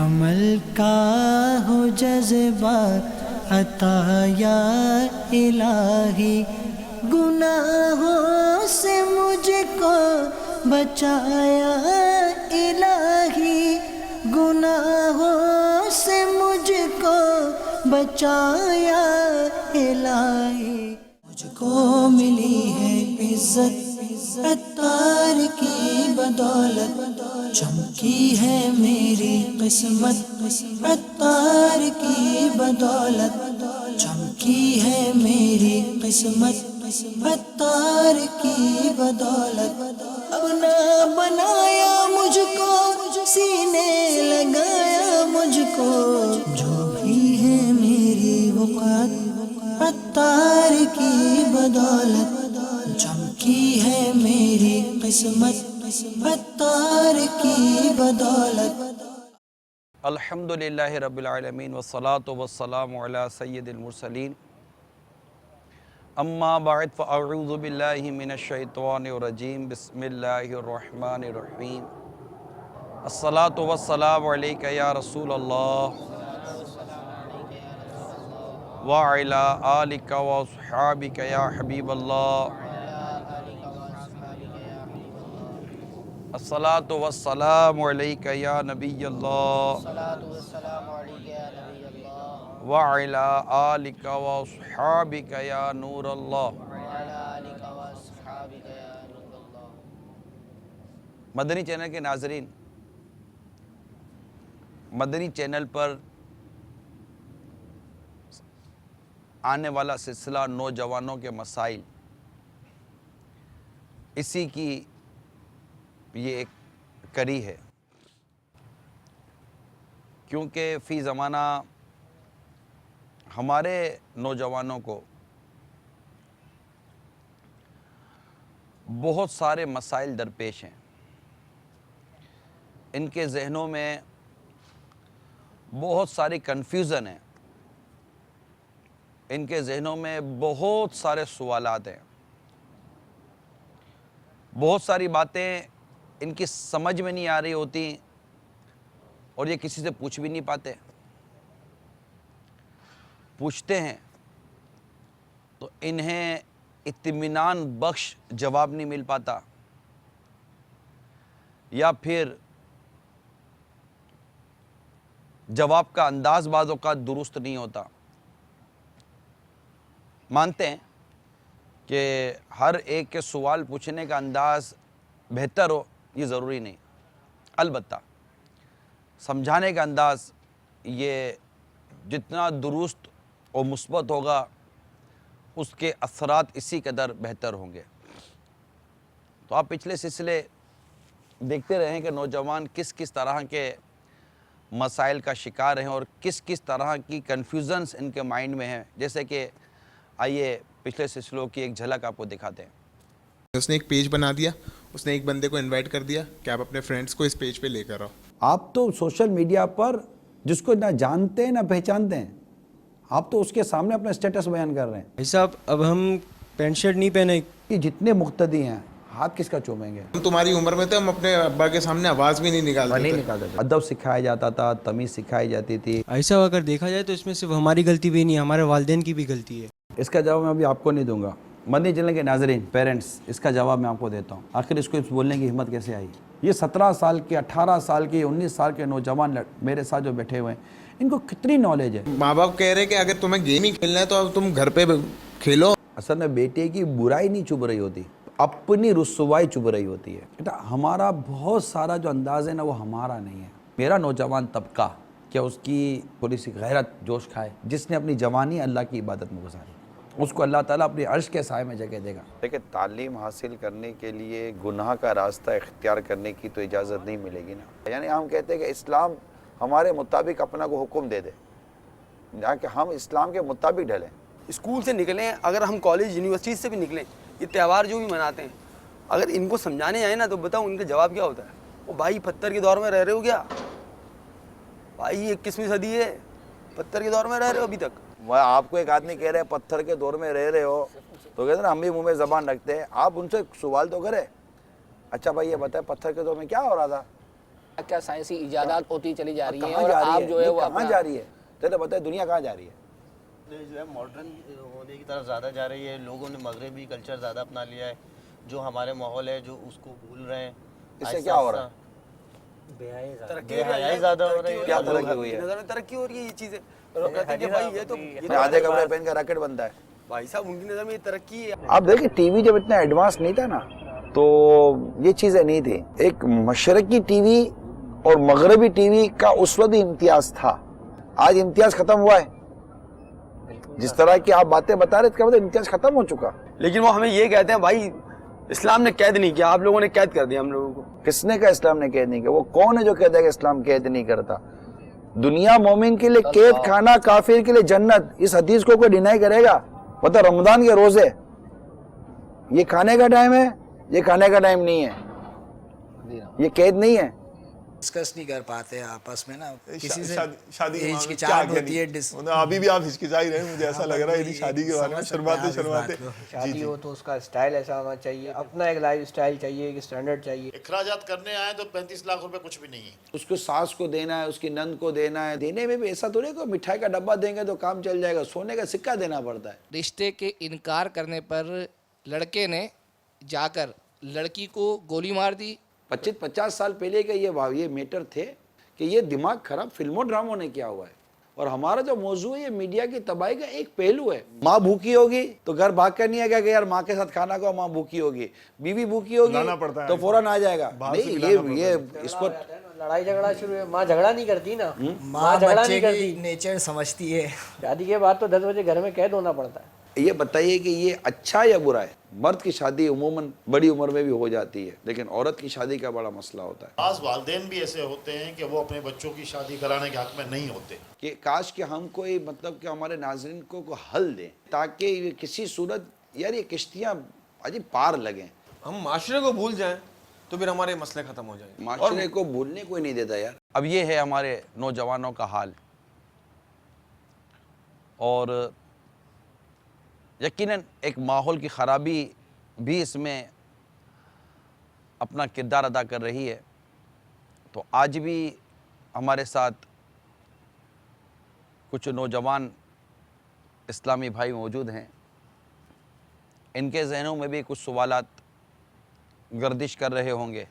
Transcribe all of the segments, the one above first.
عمل کا ہو جذبہ عطا یا الہی، گناہوں سے مجھ کو بچایا الہی، گناہوں سے مجھ کو بچایا الہی۔ مجھ کو ملی ہے عزت عطار کی بدولت، چمکی ہے میری قسمت عطار کی بدولت، چمکی ہے میری قسمت عطار کی بدولت۔ اب نہ بنایا مجھ کو، سینے لگایا مجھ کو، جو بھی ہے میری وقت عطار کی بدولت، چمکی ہے میری قسمت عطار کی بدولت۔ الحمدللہ رب العالمین والصلاة والسلام علی سید المرسلین، اما بعد فاعوذ باللہ من الشیطان الرجیم، بسم اللہ الرحمن الرحیم۔ الصلاة والسلام علیک یا رسول اللہ وعلی آلک واصحابک یا حبیب اللہ، الصلاة والسلام علیک یا نبی اللہ وعلی آلک واصحابک یا نور اللہ۔ مدنی چینل کے ناظرین، مدنی چینل پر آنے والا سلسلہ نوجوانوں کے مسائل، اسی کی یہ ایک کڑی ہے، کیونکہ فی زمانہ ہمارے نوجوانوں کو بہت سارے مسائل درپیش ہیں، ان کے ذہنوں میں بہت ساری کنفیوژن ہے، ان کے ذہنوں میں بہت سارے سوالات ہیں، بہت ساری باتیں ان کی سمجھ میں نہیں آ رہی ہوتی، اور یہ کسی سے پوچھ بھی نہیں پاتے، پوچھتے ہیں تو انہیں اطمینان بخش جواب نہیں مل پاتا، یا پھر جواب کا انداز بعض اوقات درست نہیں ہوتا۔ مانتے ہیں کہ ہر ایک کے سوال پوچھنے کا انداز بہتر ہو، یہ ضروری نہیں، البتہ سمجھانے کا انداز یہ جتنا درست اور مثبت ہوگا، اس کے اثرات اسی قدر بہتر ہوں گے۔ تو آپ پچھلے سلسلے دیکھتے رہے ہیں کہ نوجوان کس کس طرح کے مسائل کا شکار ہیں اور کس کس طرح کی کنفیوژنس ان کے مائنڈ میں ہیں، جیسے کہ آئیے پچھلے سلسلوں کی ایک جھلک آپ کو دکھاتے ہیں۔ اس نے ایک پیج بنا دیا، اس نے ایک بندے کو انوائٹ کر دیا کہ آپ اپنے فرینڈس کو اس پیج پہ لے کر آؤ۔ آپ تو سوشل میڈیا پر جس کو نہ جانتے ہیں نہ پہچانتے ہیں، آپ تو اس کے سامنے اپنا اسٹیٹس بیان کر رہے ہیں۔ بھائی صاحب اب ہم پینٹ شرٹ نہیں پہنے، کہ جتنے مقتدی ہیں ہاتھ کس کا چومیں گے؟ ہم تمہاری عمر میں تھے، ہم اپنے ابا کے سامنے آواز بھی نہیں نکالتے تھے۔ ادب سکھایا جاتا تھا، تمیز سکھائی جاتی تھی۔ ایسا اگر دیکھا جائے تو اس میں صرف ہماری غلطی بھی نہیں، ہمارے والدین کی بھی غلطی ہے۔ اس کا جواب میں ابھی آپ کو نہیں دوں گا، مدنی چینل کے ناظرین، پیرنٹس، اس کا جواب میں آپ کو دیتا ہوں۔ آخر اس کو بولنے کی ہمت کیسے آئی؟ یہ 17 سال کے، 18 سال کے، 19 سال کے نوجوان میرے ساتھ جو بیٹھے ہوئے ہیں، ان کو کتنی نالج ہے؟ ماں باپ کہہ رہے کہ اگر تمہیں گیم ہی کھیلنا ہے تو اب تم گھر پہ کھیلو۔ اصل میں بیٹے کی برائی نہیں چبھ رہی ہوتی، اپنی رسوائی چبھ رہی ہوتی ہے۔ بیٹا ہمارا بہت سارا جو انداز ہے نا، وہ ہمارا نہیں ہے۔ میرا نوجوان طبقہ کیا اس کی تھوڑی سی غیرت جوش کھائے، جس نے اپنی جوانی اللہ کی عبادت میں گزاری، اس کو اللہ تعالیٰ اپنی عرش کے سائے میں جگہ دے گا۔ دیکھیں، تعلیم حاصل کرنے کے لیے گناہ کا راستہ اختیار کرنے کی تو اجازت نہیں ملے گی نا۔ یعنی ہم کہتے ہیں کہ اسلام ہمارے مطابق اپنا کو حکم دے دے، جہاں کہ ہم اسلام کے مطابق ڈھلیں۔ اسکول سے نکلیں، اگر ہم کالج یونیورسٹی سے بھی نکلیں، یہ تہوار جو بھی مناتے ہیں، اگر ان کو سمجھانے آئے نا تو بتاؤ ان کا جواب کیا ہوتا ہے؟ وہ بھائی پتھر کے دور میں رہ رہے ہو کیا؟ بھائی 21ویں صدی ہے، پتھر کے دور میں رہ رہے ہو ابھی تک؟ وہ آپ کو ایک آدمی کہہ رہے ہیں پتھر کے دور میں رہ رہے ہو، تو کہتے ہیں نا ہم بھی منہ میں زبان رکھتے ہیں، آپ ان سے سوال تو کریں، اچھا بھائی یہ بتائیں پتھر کے دور میں کیا ہو رہا تھا؟ کیا سائنسی ایجادات ہوتی چلی جا رہی ہیں کہاں اور جا رہی آپ ہے جو ہے یہ وہ کہاں جا رہی ہے تجھے پتہ ہے دنیا کہاں جا رہی ہے جو ہے ماڈرن ہونے کی طرف زیادہ جا رہی ہے. لوگوں نے مغربی کلچر زیادہ اپنا لیا ہے. جو ہمارے ماحول ہے جو اس کو بھول رہے ہیں. اس سے کیا ہو رہا ہے ترقی زیادہ ہو رہی ہے. کیا ترقی ہوئی ہے نظر میں ترقی ہو رہی ہے. یہ چیزیں لوگ کہتے ہیں کہ بھائی یہ تو آدھے کپڑے پہن کر راکٹ بنتا ہے. بھائی صاحب ان کی نظر میں یہ ترقی ہے. آپ دیکھیں ٹی وی جب اتنا ایڈوانس نہیں تھا نا تو یہ چیزیں نہیں تھی. ایک مشرقی ٹی وی اور مغربی ٹی وی کا اس وقت امتیاز تھا. آج امتیاز ختم ہوا ہے. جس طرح کی آپ باتیں بتا رہے اس کا مطلب امتیاز ختم ہو چکا. لیکن وہ ہمیں یہ کہتے ہیں بھائی اسلام نے قید نہیں کیا, آپ لوگوں نے قید کر دیا ہم لوگوں کو. کس نے کہا اسلام نے قید نہیں کیا؟ وہ کون ہے جو کہتا ہے کہ اسلام قید نہیں کرتا؟ دنیا مومن کے لیے قید کھانا, کافر کے لیے جنت. اس حدیث کو کوئی ڈینائی کرے گا؟ پتہ رمضان کے روزے یہ کھانے کا ٹائم ہے, یہ کھانے کا ٹائم نہیں ہے, یہ قید نہیں ہے. ڈسکس نہیں کر پاتے آپس میں نا, کسی سے شادی کے ہچکچاہٹ ہوتی ہے. ابھی بھی آپ ہچکچا ہی رہے ہیں, مجھے ایسا لگ رہا ہے شادی کے بارے میں شرماتے. شادی ہو تو اس کا اسٹائل ایسا ہونا چاہیے, اپنا ایک لائف اسٹائل چاہیے, ایک اسٹینڈرڈ چاہیے. اخراجات کرنے آئے تو 35 لاکھ روپے کچھ بھی نہیں ہے. اس کو ساس کو دینا ہے, اس کی نند کو دینا ہے. دینے میں بھی ایسا تو نہیں کہ مٹھائی کا ڈبہ دیں گے تو کام چل جائے گا. سونے کا سکہ دینا پڑتا ہے. رشتے کے انکار کرنے پر لڑکے نے جا کر لڑکی کو گولی مار دی. 25-50 سال پہلے کا یہ میٹر تھے کہ یہ دماغ خراب فلموں ڈراموں نے کیا ہوا ہے. اور ہمارا جو موضوع ہے یہ میڈیا کی تباہی کا ایک پہلو ہے. ماں بھوکی ہوگی تو گھر بھاگ کر نہیں آئے گا کہ یار ماں کے ساتھ کھانا کھاؤ. ماں بھوکی ہوگی, بیوی بھوکی ہوگی تو فوراً آ جائے گا. نہیں یہ اس کو لڑائی جھگڑا شروع ہے, ماں جھگڑا نہیں کرتی نا, ماں بچے کی نیچر سمجھتی ہے. شادی کے بعد تو 10 بجے گھر میں قید ہونا پڑتا ہے. یہ بتائیے کہ یہ اچھا یا برا ہے؟ مرد کی شادی عموماً بڑی عمر میں بھی ہو جاتی ہے, لیکن عورت کی شادی کا بڑا مسئلہ ہوتا ہے. بعض والدین بھی ایسے ہوتے ہیں کہ وہ اپنے بچوں کی شادی کرانے کے حق میں نہیں ہوتے. کہ کاش کہ ہم کوئی مطلب کہ ہمارے ناظرین کو حل دیں تاکہ یہ کسی صورت یار یہ کشتیاں عجیب پار لگیں. ہم معاشرے کو بھول جائیں تو پھر ہمارے مسئلے ختم ہو جائیں. معاشرے کو بھولنے کوئی نہیں دیتا یار. اب یہ ہے ہمارے نوجوانوں کا حال, اور یقیناً ایک ماحول کی خرابی بھی اس میں اپنا کردار ادا کر رہی ہے. تو آج بھی ہمارے ساتھ کچھ نوجوان اسلامی بھائی موجود ہیں. ان کے ذہنوں میں بھی کچھ سوالات گردش کر رہے ہوں گے,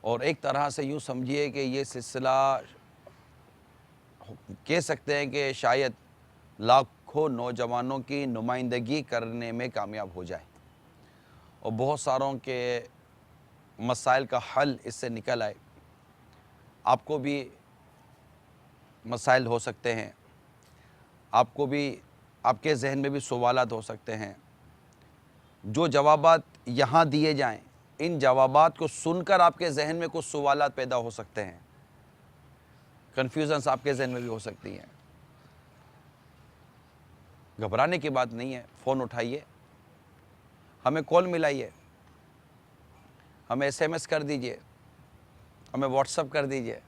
اور ایک طرح سے یوں سمجھیے کہ یہ سلسلہ کہہ سکتے ہیں کہ شاید لاکھوں نوجوانوں کی نمائندگی کرنے میں کامیاب ہو جائے, اور بہت ساروں کے مسائل کا حل اس سے نکل آئے. آپ کو بھی مسائل ہو سکتے ہیں, آپ کو بھی آپ کے ذہن میں بھی سوالات ہو سکتے ہیں. جو جوابات یہاں دیے جائیں, ان جوابات کو سن کر آپ کے ذہن میں کچھ سوالات پیدا ہو سکتے ہیں, کنفیوژنس آپ کے ذہن میں بھی ہو سکتی ہیں. گھبرانے کی بات نہیں ہے. فون اٹھائیے, ہمیں کال ملائیے, ہمیں SMS کر دیجئے, ہمیں واٹس ایپ کر دیجئے,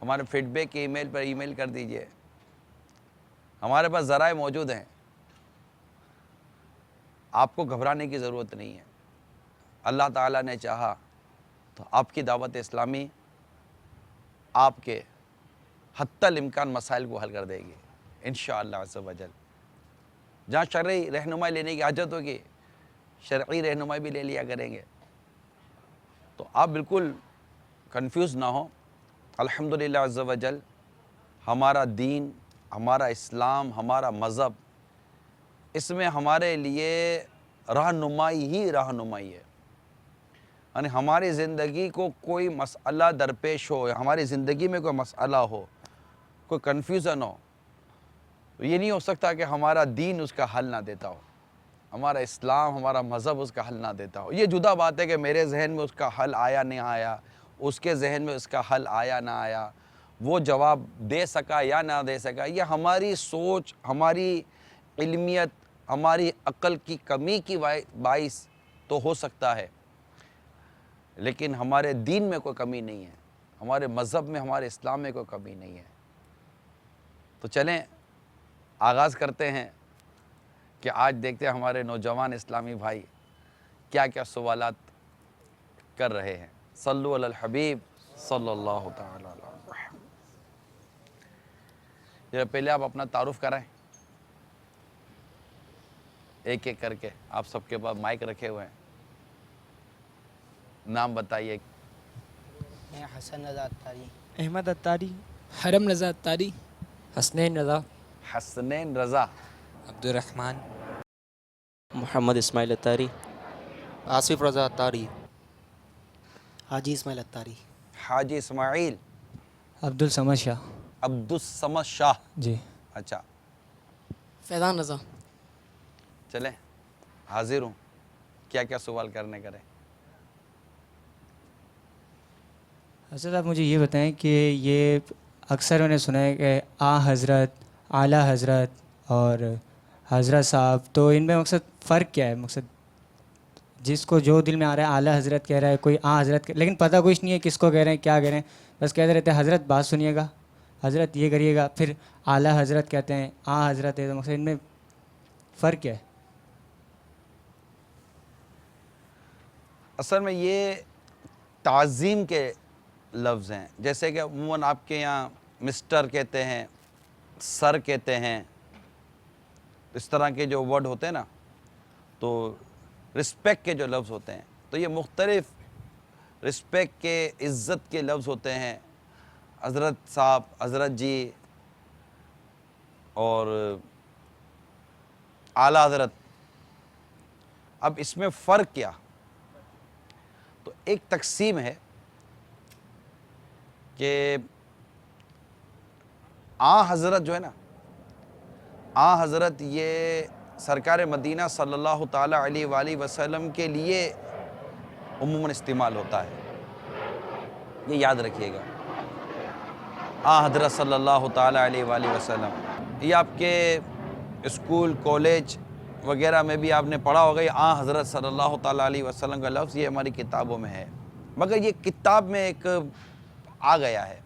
ہمارے فیڈ بیک ای میل پر ای میل کر دیجئے. ہمارے پاس ذرائع موجود ہیں. آپ کو گھبرانے کی ضرورت نہیں ہے. اللہ تعالیٰ نے چاہا تو آپ کی دعوت اسلامی آپ کے حتی الامکان مسائل کو حل کر دے گی انشاءاللہ عز و جل. جہاں شرعی رہنمائی لینے کی حاجت ہوگی, شرعی رہنمائی بھی لے لیا کریں گے. تو آپ بالکل کنفیوز نہ ہوں. الحمدللہ عز و جل ہمارا دین, ہمارا اسلام, ہمارا مذہب, اس میں ہمارے لیے رہنمائی ہی رہنمائی ہے. یعنی ہماری زندگی کو کوئی مسئلہ درپیش ہو, ہماری زندگی میں کوئی مسئلہ ہو, کوئی کنفیوژن ہو, تو یہ نہیں ہو سکتا کہ ہمارا دین اس کا حل نہ دیتا ہو, ہمارا اسلام, ہمارا مذہب اس کا حل نہ دیتا ہو. یہ جدا بات ہے کہ میرے ذہن میں اس کا حل آیا نہیں آیا, اس کے ذہن میں اس کا حل آیا نہ آیا, وہ جواب دے سکا یا نہ دے سکا. یہ ہماری سوچ, ہماری علمیت, ہماری عقل کی کمی کی باعث تو ہو سکتا ہے, لیکن ہمارے دین میں کوئی کمی نہیں ہے, ہمارے مذہب میں, ہمارے اسلام میں کوئی کمی نہیں ہے. تو چلیں آغاز کرتے ہیں کہ آج دیکھتے ہیں ہمارے نوجوان اسلامی بھائی کیا کیا سوالات کر رہے ہیں. صلو علی الحبیب صلی اللہ تعالی علیہ وسلم. ذرا پہلے آپ اپنا تعارف کرائیں ایک ایک کر کے. آپ سب کے پاس مائک رکھے ہوئے ہیں. نام بتائیے. میں حسن رضا اتاری. احمد اتاری. حرم رضا اتاری. حسنین رضا. حسنین رضا. عبد الرحمن. محمد اسماعیل اتاری. آصف رضا اتاری. حاجی اسماعیل اتاری. حاجی اسماعیل. عبد الصمد شاہ. عبد الصمد شاہ. جی. اچھا. فیضان رضا. چلیں حاضر ہوں. کیا کیا سوال کرنے کریں. حضرت آپ مجھے یہ بتائیں کہ یہ اکثر میں نے سنا ہے کہ حضرت، اعلیٰ حضرت اور حضرت صاحب، تو ان میں مقصد فرق کیا ہے؟ مقصد جس کو جو دل میں آ رہا ہے اعلیٰ حضرت کہہ رہا ہے، کوئی حضرت لیکن پتہ کچھ نہیں ہے کس کو کہہ رہے ہیں، کیا کہہ رہے ہیں. بس کہتے رہتے ہیں حضرت بات سنیے گا، حضرت یہ کریے گا، پھر اعلیٰ حضرت کہتے ہیں، حضرت ہے. تو مقصد ان میں فرق کیا ہے؟ اصل میں یہ تعظیم کے لفظ ہیں. جیسے کہ عموماً آپ کے یہاں مسٹر کہتے ہیں، سر کہتے ہیں، اس طرح کے جو ورڈ ہوتے ہیں نا، تو رسپیکٹ کے جو لفظ ہوتے ہیں، تو یہ مختلف رسپیکٹ کے، عزت کے لفظ ہوتے ہیں. حضرت صاحب، حضرت جی اور اعلیٰ حضرت. اب اس میں فرق کیا؟ تو ایک تقسیم ہے کہ حضرت جو ہے نا، حضرت یہ سرکار مدینہ صلی اللہ تعالیٰ علیہ وآلہ وسلم کے لیے عموماً استعمال ہوتا ہے. یہ یاد رکھیے گا. حضرت صلی اللہ تعالیٰ علیہ وآلہ وسلم. یہ آپ کے اسکول، کالج وغیرہ میں بھی آپ نے پڑھا ہوگا. یہ حضرت صلی اللہ تعالیٰ علیہ وسلم کا لفظ یہ ہماری کتابوں میں ہے، مگر یہ کتاب میں ایک آ گیا ہے.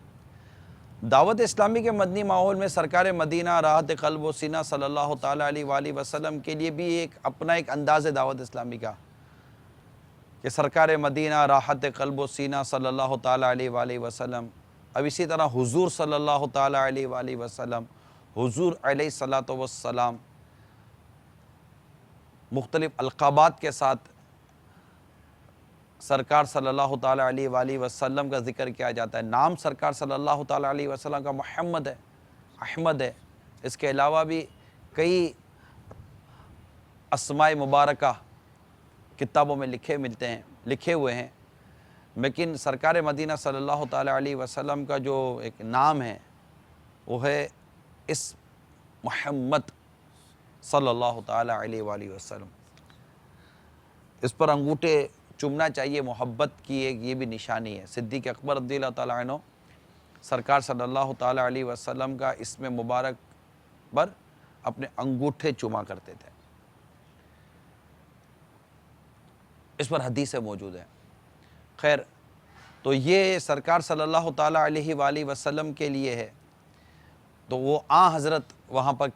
دعوت اسلامی کے مدنی ماحول میں سرکار مدینہ راحت قلب و سینہ صلی اللہ تعالیٰ علیہ وآلہ وسلم کے لیے بھی ایک اپنا ایک انداز ہے دعوت اسلامی کا، کہ سرکار مدینہ راحت قلب و سینہ صلی اللہ تعالیٰ علیہ وآلہ وسلم. اب اسی طرح حضور صلی اللہ تعالیٰ علیہ وآلہ وسلم، حضور علیہ الصلاۃ والسلام، مختلف القابات کے ساتھ سرکار صلی اللہ تعالیٰ علیہ وآلہ وسلم کا ذکر کیا جاتا ہے. نام سرکار صلی اللہ تعالیٰ علیہ وسلم کا محمد ہے، احمد ہے. اس کے علاوہ بھی کئی اسماء مبارکہ کتابوں میں لکھے ہوئے ہیں. لیکن سرکار مدینہ صلی اللہ تعالیٰ علیہ وسلم کا جو ایک نام ہے وہ ہے اس محمد صلی اللہ تعالیٰ علیہ وآلہ وسلم. اس پر انگوٹھے چومنا چاہیے. محبت کی ایک یہ بھی نشانی ہے. صدیق اکبر رضی اللہ تعالیٰ عنہ سرکار صلی اللہ تعالیٰ علیہ وسلم کا اسم مبارک پر اپنے انگوٹھے چوما کرتے تھے. اس پر حدیثیں موجود ہیں. خیر، تو یہ سرکار صلی اللہ تعالیٰ علیہ وآلہ وسلم کے لیے ہے، تو وہ حضرت وہاں پر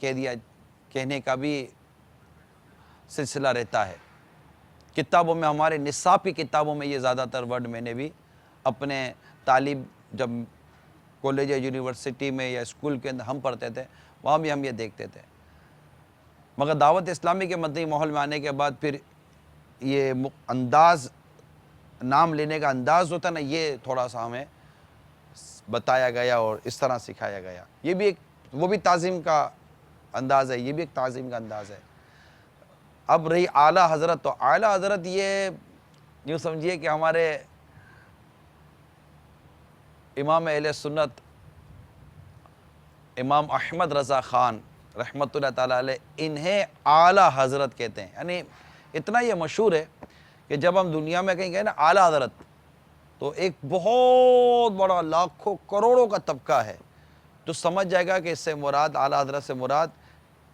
کہنے کا بھی سلسلہ رہتا ہے. کتابوں میں، ہمارے نصاب کی کتابوں میں یہ زیادہ تر ورڈ میں نے بھی اپنے طالب جب کالج یا یونیورسٹی میں یا اسکول کے اندر ہم پڑھتے تھے وہاں بھی ہم یہ دیکھتے تھے. مگر دعوت اسلامی کے مدنی ماحول میں آنے کے بعد پھر یہ انداز، نام لینے کا انداز ہوتا ہے نا، یہ تھوڑا سا ہمیں بتایا گیا اور اس طرح سکھایا گیا. یہ بھی ایک، وہ بھی تعظیم کا انداز ہے، یہ بھی ایک تعظیم کا انداز ہے. اب رہی اعلیٰ حضرت، تو اعلیٰ حضرت یہ یوں سمجھیے کہ ہمارے امام اہل سنت امام احمد رضا خان رحمۃ اللہ تعالیٰ علیہ، انہیں اعلیٰ حضرت کہتے ہیں. یعنی اتنا یہ مشہور ہے کہ جب ہم دنیا میں کہیں گے نا اعلیٰ حضرت، تو ایک بہت بڑا لاکھوں کروڑوں کا طبقہ ہے جو سمجھ جائے گا کہ اس سے مراد، اعلیٰ حضرت سے مراد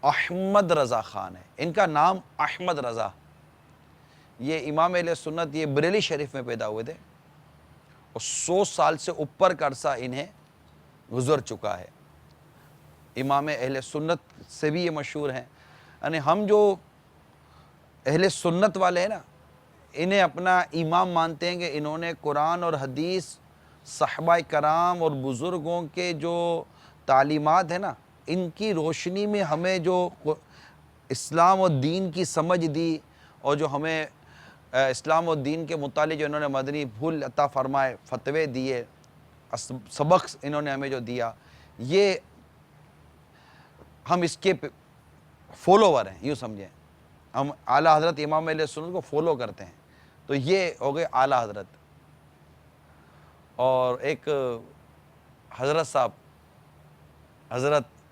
احمد رضا خان ہے. ان کا نام احمد رضا. یہ امام اہل سنت یہ بریلی شریف میں پیدا ہوئے تھے اور 100 سال سے اوپر کا عرصہ انہیں گزر چکا ہے. امام اہل سنت سے بھی یہ مشہور ہیں. یعنی ہم جو اہل سنت والے ہیں نا، انہیں اپنا امام مانتے ہیں کہ انہوں نے قرآن اور حدیث، صحابہ کرام اور بزرگوں کے جو تعلیمات ہیں نا، ان کی روشنی میں ہمیں جو اسلام اور دین کی سمجھ دی، اور جو ہمیں اسلام اور دین کے متعلق جو انہوں نے مدنی پھول عطا فرمائے، فتوے دیے، سبق انہوں نے ہمیں جو دیا، یہ ہم اس کے فالوور ہیں، یوں سمجھیں، ہم اعلیٰ حضرت امام اہل سنت کو فالو کرتے ہیں. تو یہ ہو گئے اعلیٰ حضرت. اور ایک حضرت صاحب،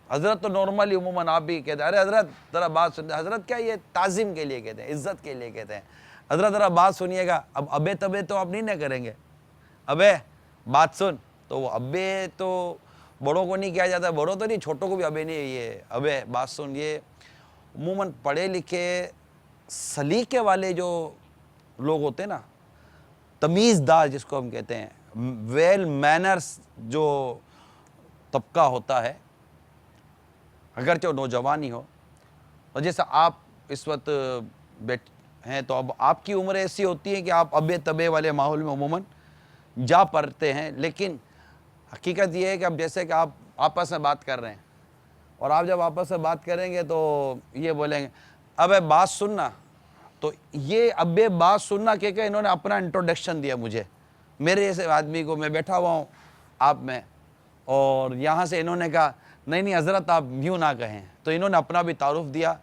حضرت تو نارملی عموماً آپ بھی کہتے ہیں، ارے حضرت ذرا بات سنتے. حضرت کیا، یہ تعظیم کے لیے کہتے ہیں، عزت کے لیے کہتے ہیں. حضرت ذرا بات سنیے گا. اب ابے تبے تو آپ نہیں نہ کریں گے، ابے بات سن. تو وہ ابے تو بڑوں کو نہیں کہا جاتا، بڑوں تو نہیں، چھوٹوں کو بھی ابے نہیں، یہ ابے بات سن. یہ عموماً پڑھے لکھے سلیقے والے جو لوگ ہوتے ہیں نا، تمیز دار جس کو ہم کہتے ہیں، ویل مینرز جو طبقہ ہوتا ہے، اگرچہ وہ نوجوان ہی ہو. اور جیسا آپ اس وقت ہیں تو اب آپ کی عمر ایسی ہوتی ہے کہ آپ ابے تبے والے ماحول میں عموماً جا پڑتے ہیں. لیکن حقیقت یہ ہے کہ اب جیسے کہ آپ آپس میں بات کر رہے ہیں، اور آپ جب آپس میں بات کریں گے تو یہ بولیں گے ابے بات سننا. تو یہ ابے بات سننا کہ انہوں نے اپنا انٹروڈکشن دیا مجھے، میرے جیسے آدمی کو، میں بیٹھا ہوا ہوں آپ میں، اور یہاں سے انہوں نے کہا نہیں حضرت آپ یوں نہ کہیں. تو انہوں نے اپنا بھی تعارف دیا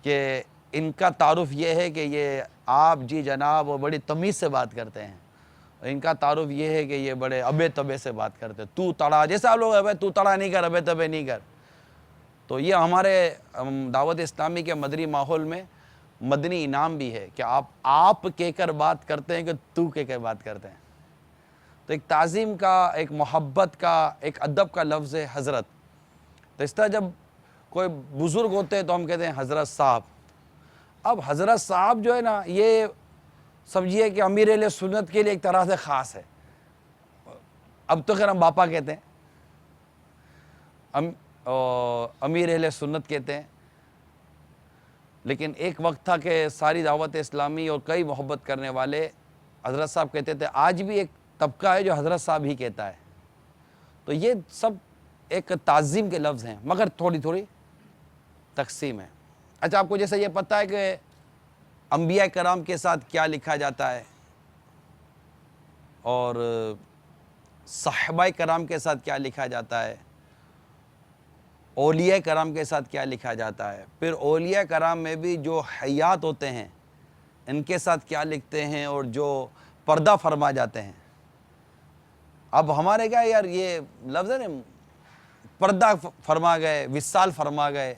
کہ ان کا تعارف یہ ہے کہ یہ آپ جی جناب وہ بڑی تمیز سے بات کرتے ہیں. ان کا تعارف یہ ہے کہ یہ بڑے ابے تبے سے بات کرتے ہیں، تو تڑا، جیسا آپ لوگ ابے تو تڑا نہیں کر، ابے تبے نہیں کر. تو یہ ہمارے دعوت اسلامی کے مدنی ماحول میں مدنی انعام بھی ہے کہ آپ کہہ کر بات کرتے ہیں کہ تو کہہ کر بات کرتے ہیں. تو ایک تعظیم کا، ایک محبت کا، ایک ادب کا لفظ ہے حضرت. تو اس طرح جب کوئی بزرگ ہوتے ہیں تو ہم کہتے ہیں حضرت صاحب. اب حضرت صاحب جو ہے نا، یہ سمجھیے کہ امیر اہل سنت کے لیے ایک طرح سے خاص ہے. اب تو خیر ہم باپا کہتے ہیں، امیر اہل سنت کہتے ہیں. لیکن ایک وقت تھا کہ ساری دعوت اسلامی اور کئی محبت کرنے والے حضرت صاحب کہتے تھے. آج بھی ایک طبقہ ہے جو حضرت صاحب ہی کہتا ہے. تو یہ سب ایک تعظیم کے لفظ ہیں، مگر تھوڑی تھوڑی تقسیم ہے. اچھا، آپ کو جیسے یہ پتہ ہے کہ انبیاء کرام کے ساتھ کیا لکھا جاتا ہے، اور صحابہ کرام کے ساتھ کیا لکھا جاتا ہے، اولیاء کرام کے ساتھ کیا لکھا جاتا ہے، پھر اولیاء کرام میں بھی جو حیات ہوتے ہیں ان کے ساتھ کیا لکھتے ہیں، اور جو پردہ فرما جاتے ہیں. اب ہمارے کیا یار یہ لفظ ہے نا، پردہ فرما گئے، وصال فرما گئے.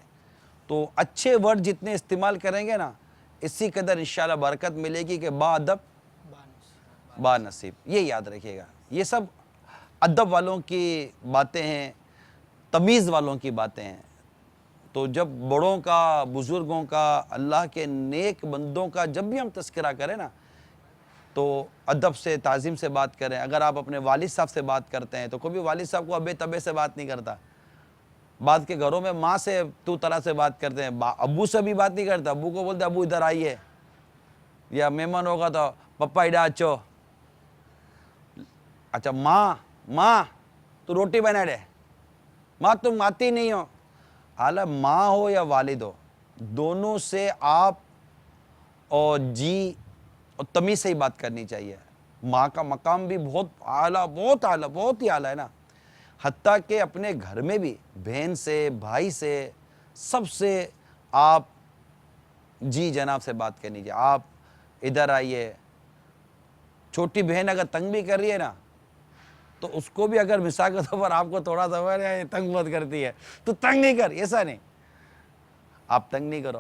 تو اچھے ورڈ جتنے استعمال کریں گے نا، اسی قدر انشاءاللہ برکت ملے گی کہ با ادب با نصیب. یہ یاد رکھیے گا، یہ سب ادب والوں کی باتیں ہیں، تمیز والوں کی باتیں ہیں. تو جب بڑوں کا، بزرگوں کا، اللہ کے نیک بندوں کا جب بھی ہم تذکرہ کریں نا، تو ادب سے، تعظیم سے بات کریں. اگر آپ اپنے والد صاحب سے بات کرتے ہیں تو کوئی بھی والد صاحب کو ابے تبے سے بات نہیں کرتا. بعد کے گھروں میں ماں سے تو طرح سے بات کرتے ہیں، ابو سے بھی بات نہیں کرتا. ابو کو بولتے ابو ادھر آئیے، یا مہمان ہوگا تو پپا اڈا اچھو. اچھا ماں تو روٹی بنا دے، ماں تم آتی نہیں ہو. حالانکہ ماں ہو یا والد ہو، دونوں سے آپ اور جی اور تمیز سے ہی بات کرنی چاہیے. ماں کا مقام بھی بہت اعلیٰ، بہت اعلیٰ، بہت ہی اعلیٰ ہے نا. حتیٰ کہ اپنے گھر میں بھی بہن سے، بھائی سے، سب سے آپ جی جناب سے بات کرنی چاہیے. آپ ادھر آئیے. چھوٹی بہن اگر تنگ بھی کر رہی ہے نا، تو اس کو بھی اگر مثال کے طور پر آپ کو تھوڑا سا تنگ بہت کرتی ہے تو تنگ نہیں کر، ایسا نہیں، آپ تنگ نہیں کرو.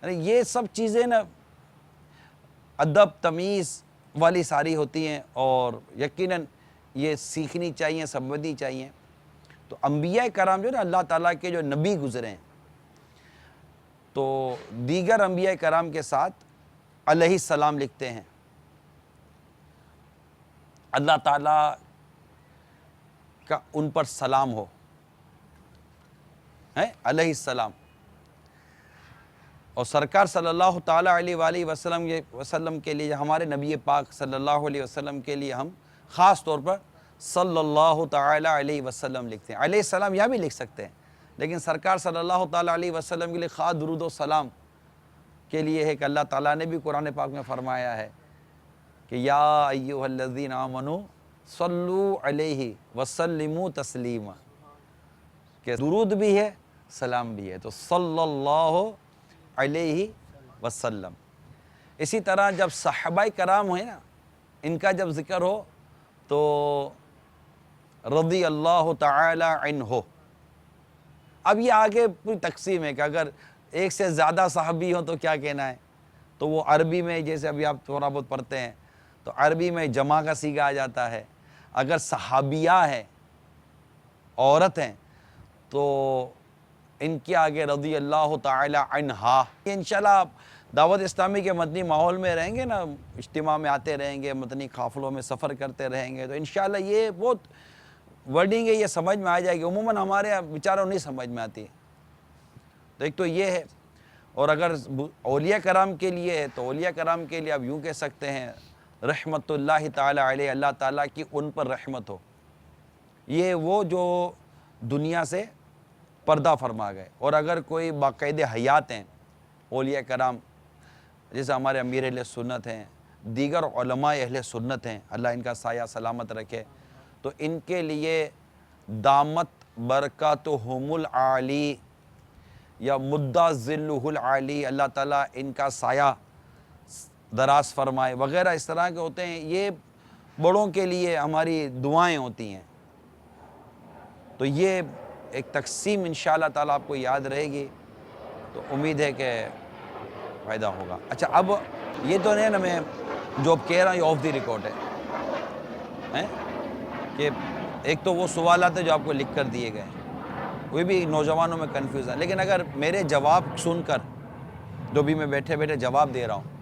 یہ سب چیزیں نا ادب تمیز والی ساری ہوتی ہیں، اور یقیناً یہ سیکھنی چاہیے، سمجھنی چاہیے. تو انبیاء کرام جو نا اللہ تعالیٰ کے جو نبی گزرے ہیں، تو دیگر انبیاء کرام کے ساتھ علیہ السلام لکھتے ہیں. اللہ تعالیٰ کا ان پر سلام ہو، علیہ السلام. اور سرکار صلی اللہ تعالیٰ علیہ وآلہ وسلم کے لیے، ہمارے نبی پاک صلی اللہ علیہ وسلم کے لیے ہم خاص طور پر صلی اللہ تعالیٰ علیہ وسلم لکھتے ہیں. علیہ السلام یہاں بھی لکھ سکتے ہیں، لیکن سرکار صلی اللہ تعالیٰ علیہ وسلم کے لیے خاص درود و سلام کے لیے ہے کہ اللہ تعالیٰ نے بھی قرآن پاک میں فرمایا ہے کہ یا ایھا الذین آمنوا صلو علیہ وسلموا تسلیما، کہ درود بھی ہے سلام بھی ہے، تو صلی اللہ علیہ وسلم. اسی طرح جب صحابہ کرام ہوئے نا، ان کا جب ذکر ہو تو رضی اللہ تعالی عنہ. اب یہ آگے پوری تقسیم ہے کہ اگر ایک سے زیادہ صحابی ہوں تو کیا کہنا ہے، تو وہ عربی میں جیسے ابھی آپ تھوڑا بہت پڑھتے ہیں تو عربی میں جمع کا صیغہ آ جاتا ہے. اگر صحابیہ ہے، عورت ہیں، تو ان کے آگے رضی اللہ تعالی عنہا. انشاءاللہ آپ دعوت اسلامی کے مدنی ماحول میں رہیں گے نا، اجتماع میں آتے رہیں گے، مدنی قافلوں میں سفر کرتے رہیں گے، تو انشاءاللہ یہ بہت ورڈنگ ہے، یہ سمجھ میں آ جائے گی. عموماً ہمارے بیچاروں نہیں سمجھ میں آتی. تو ایک تو یہ ہے. اور اگر اولیاء کرام کے لیے ہے تو اولیاء کرام کے لیے آپ یوں کہہ سکتے ہیں رحمت اللہ تعالی علیہ، اللہ تعالیٰ کی ان پر رحمت ہو. یہ وہ جو دنیا سے پردہ فرما گئے. اور اگر کوئی باقاعدہ حیات ہیں اولیاء کرام، جیسے ہمارے امیر اہل سنت ہیں، دیگر علماء اہل سنت ہیں، اللہ ان کا سایہ سلامت رکھے، تو ان کے لیے دامت برکاتہم العالی یا مدّا ظلہ العالی، اللہ تعالیٰ ان کا سایہ دراز فرمائے وغیرہ اس طرح کے ہوتے ہیں. یہ بڑوں کے لیے ہماری دعائیں ہوتی ہیں. تو یہ ایک تقسیم انشاءاللہ تعالیٰ آپ کو یاد رہے گی، تو امید ہے کہ فائدہ ہوگا. اچھا، اب یہ تو نہیں نا میں جو اب کہہ رہا ہوں یہ آف دی ریکارڈ ہے کہ ایک تو وہ سوالات ہیں جو آپ کو لکھ کر دیے گئے ہیں، وہ بھی نوجوانوں میں کنفیوز ہے. لیکن اگر میرے جواب سن کر، جو بھی میں بیٹھے بیٹھے جواب دے رہا ہوں،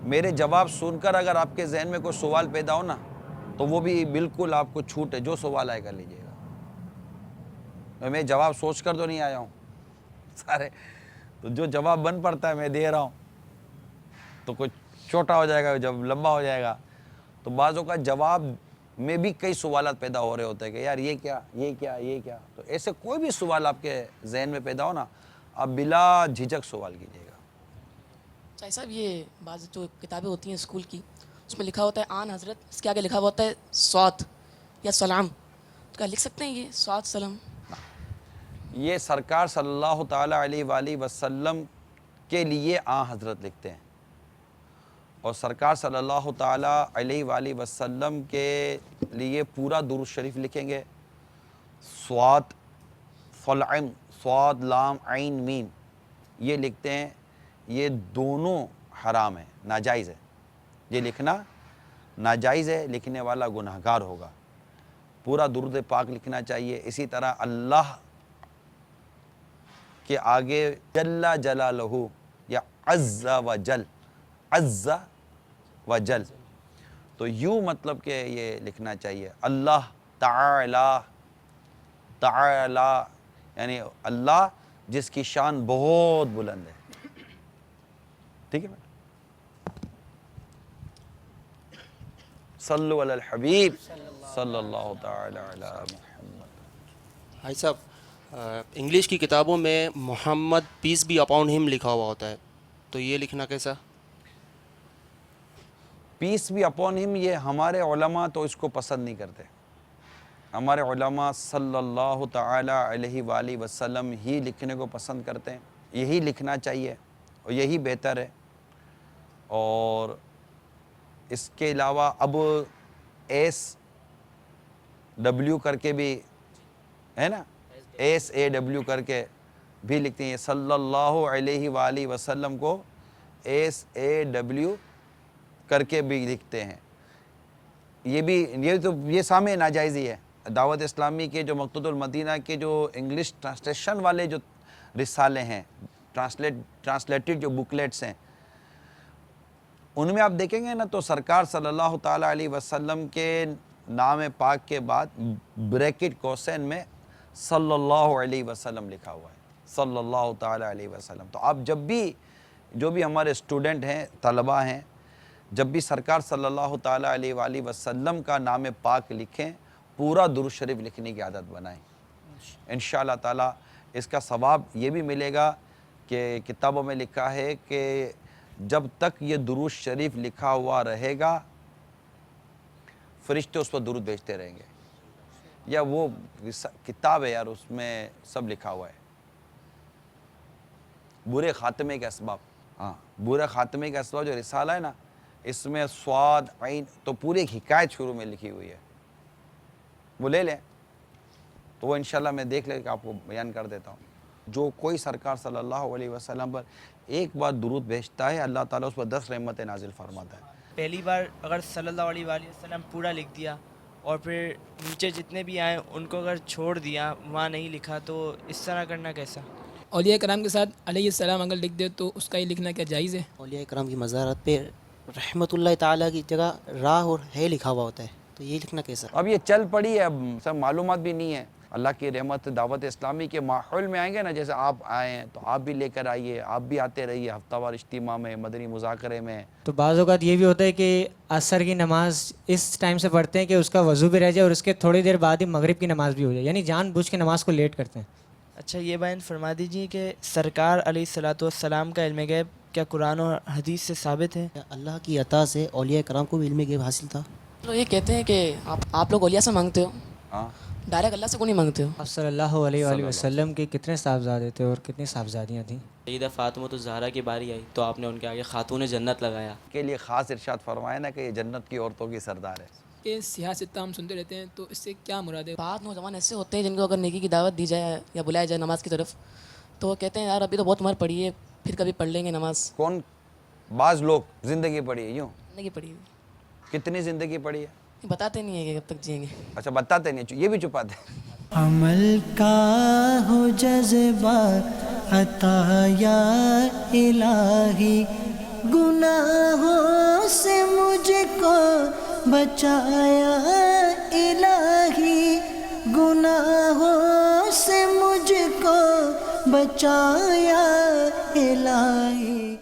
میرے جواب سن کر اگر آپ کے ذہن میں کوئی سوال پیدا ہو نا، تو وہ بھی بالکل آپ کو چھوٹ ہے، جو سوال آئے کر لیجیے گا. میں جواب سوچ کر تو نہیں آیا ہوں سارے، تو جو جواب بن پڑتا ہے میں دے رہا ہوں. تو کچھ چھوٹا ہو جائے گا، جب لمبا ہو جائے گا، تو بعضوں کا جواب میں بھی کئی سوالات پیدا ہو رہے ہوتے ہیں کہ یار یہ کیا، یہ کیا، یہ کیا. تو ایسے کوئی بھی سوال آپ کے ذہن میں پیدا ہو نا، آپ بلا جھجک سوال کیجیے گا. چاہیے صاحب، یہ بعض جو کتابیں ہوتی ہیں اسکول کی، اس میں لکھا ہوتا ہے آن حضرت، اس کے آگے لکھا ہوتا ہے صوت یا سلام، تو کیا لکھ سکتے ہیں یہ صوت سلام؟ یہ سرکار صلی اللہ تعالیٰ علیہ وآلہ وسلم کے لیے آن حضرت لکھتے ہیں، اور سرکار صلی اللہ تعالیٰ علیہ وآلہ وسلم کے لیے پورا درود شریف لکھیں گے. صاد فلعم، صاد لام عین میم، یہ لکھتے ہیں. یہ دونوں حرام ہیں، ناجائز ہے. یہ لکھنا ناجائز ہے، لکھنے والا گناہگار ہوگا. پورا درود پاک لکھنا چاہیے. اسی طرح اللہ کے آگے جل جلالہ یا عز و جل، عز و جل، تو یوں مطلب کہ یہ لکھنا چاہیے اللہ تعالی، تعالی یعنی اللہ جس کی شان بہت بلند ہے. ٹھیک ہے بیٹا؟ صلو علی الحبیب صلی اللہ تعالی علی محمد. بھائی صاحب، انگلش کی کتابوں میں محمد پیس بی اپون ہم لکھا ہوا ہوتا ہے، تو یہ لکھنا کیسا؟ پیس بھی اپون ہم، یہ ہمارے علماء تو اس کو پسند نہیں کرتے. ہمارے علماء صلی اللہ تعالی علیہ وآلہ وسلم ہی لکھنے کو پسند کرتے ہیں. یہی لکھنا چاہیے اور یہی بہتر ہے. اور اس کے علاوہ اب ایس ڈبلیو کر کے بھی ہے نا، ایس اے ڈبلیو کر کے بھی لکھتے ہیں. صلی اللہ علیہ وآلہ وسلم کو ایس اے ڈبلیو کر کے بھی لکھتے ہیں. یہ سامع ناجائز ہی ہے. دعوت اسلامی کے جو مقتدى المدینہ کے جو انگلش ٹرانسلیشن والے جو رسالے ہیں، ٹرانسلیٹڈ جو بکلیٹس ہیں، ان میں آپ دیکھیں گے نا تو سرکار صلی اللہ تعالیٰ علیہ وسلم کے نام پاک کے بعد بریکٹ کوسین میں صلی اللہ علیہ وسلم لکھا ہوا ہے، صلی اللہ تعالیٰ علیہ وسلم. تو آپ جب بھی جو بھی ہمارے اسٹوڈنٹ ہیں، طلبہ ہیں، جب بھی سرکار صلی اللہ تعالیٰ علیہ وآلہ وسلم کا نام پاک لکھیں، پورا درود شریف لکھنے کی عادت بنائیں. انشاءاللہ تعالیٰ اس کا ثواب یہ بھی ملے گا کہ کتابوں میں لکھا ہے کہ جب تک یہ درود شریف لکھا ہوا رہے گا فرشتے اس پر درود بھیجتے رہیں گے. یا وہ کتاب ہے یار، اس میں سب لکھا ہوا ہے. برے خاتمے کے اسباب، ہاں برے خاتمے کے اسباب جو رسالہ ہے نا، اس میں صاد عین تو پوری ایک حکایت شروع میں لکھی ہوئی ہے. وہ لے لیں تو وہ انشاءاللہ میں دیکھ لے کے آپ کو بیان کر دیتا ہوں. جو کوئی سرکار صلی اللہ علیہ وسلم پر ایک بار درود بھیجتا ہے، اللہ تعالیٰ اس پر 10 رحمتیں نازل فرماتا ہے. پہلی بار اگر صلی اللہ علیہ وآلہ وسلم پورا لکھ دیا اور پھر نیچے جتنے بھی آئیں ان کو اگر چھوڑ دیا، وہاں نہیں لکھا، تو اس طرح کرنا کیسا؟ اولیاء کرام کے ساتھ علیہ السلام اگر لکھ دے تو اس کا یہ لکھنا کیا جائز ہے؟ اولیاء کرام کی مزارت پہ رحمت اللہ تعالیٰ کی جگہ راہ اور ہے لکھا ہوا ہوتا ہے، تو یہ لکھنا کیسا؟ اب یہ چل پڑی ہے، اب سب معلومات بھی نہیں ہے. اللہ کی رحمت دعوت اسلامی کے ماحول میں آئیں گے نا، جیسے آپ آئے ہیں تو آپ بھی لے کر آئیے، آپ بھی آتے رہیے ہفتہ وار اجتماع میں، مدنی مذاکرے میں. تو بعض اوقات یہ بھی ہوتا ہے کہ عصر کی نماز اس ٹائم سے پڑھتے ہیں کہ اس کا وضو بھی رہ جائے اور اس کے تھوڑی دیر بعد ہی مغرب کی نماز بھی ہو جائے، یعنی جان بوجھ کے نماز کو لیٹ کرتے ہیں. اچھا یہ بیان فرما دیجیے کہ سرکار علیہ الصلوۃ والسلام کا علم غیب کیا قرآن اور حدیث سے ثابت ہے؟ اللہ کی عطا سے اولیاء کرام کو بھی علم غیب حاصل تھا. لوگ یہ کہتے ہیں کہ آپ لوگ اولیاء سے مانگتے ہو، ہاں ڈائریکٹ اللہ سے کیوں نہیں مانگتے ہو؟ آپ صلی اللہ علیہ وآلہ وسلم کے کتنے صاحبزادے تھے اور کتنی صاحبزادیاں تھیں؟ سیدہ فاطمہ الزہرا کی باری آئی تو آپ نے ان کے آگے خاتون جنت لگایا. کے لیے خاص ارشاد فرمایا نا کہ یہ جنت کی عورتوں کی سردار ہے. یہ سیاست ہم سنتے رہتے ہیں تو اس سے کیا مراد ہے؟ بعض نوجوان ایسے ہوتے ہیں جن کو اگر نیکی کی دعوت دی جائے یا بلایا جائے نماز کی طرف تو وہ کہتے ہیں یار ابھی تو بہت عمر پڑی ہے، پھر کبھی پڑھ لیں گے نماز. کون؟ بعض لوگ زندگی پڑھی ہے. یوں زندگی پڑھی ہے. کتنی زندگی پڑھی ہے؟ بتاتے نہیں ہیں کہ کب تک جئیں گے. اچھا بتاتے نہیں، یہ بھی چھپاتے ہیں. عمل کا ہو جذبہ عطا یا الہی، گناہوں سے مجھ کو بچایا الہی، گناہوں سے مجھ کو بچایا الہی.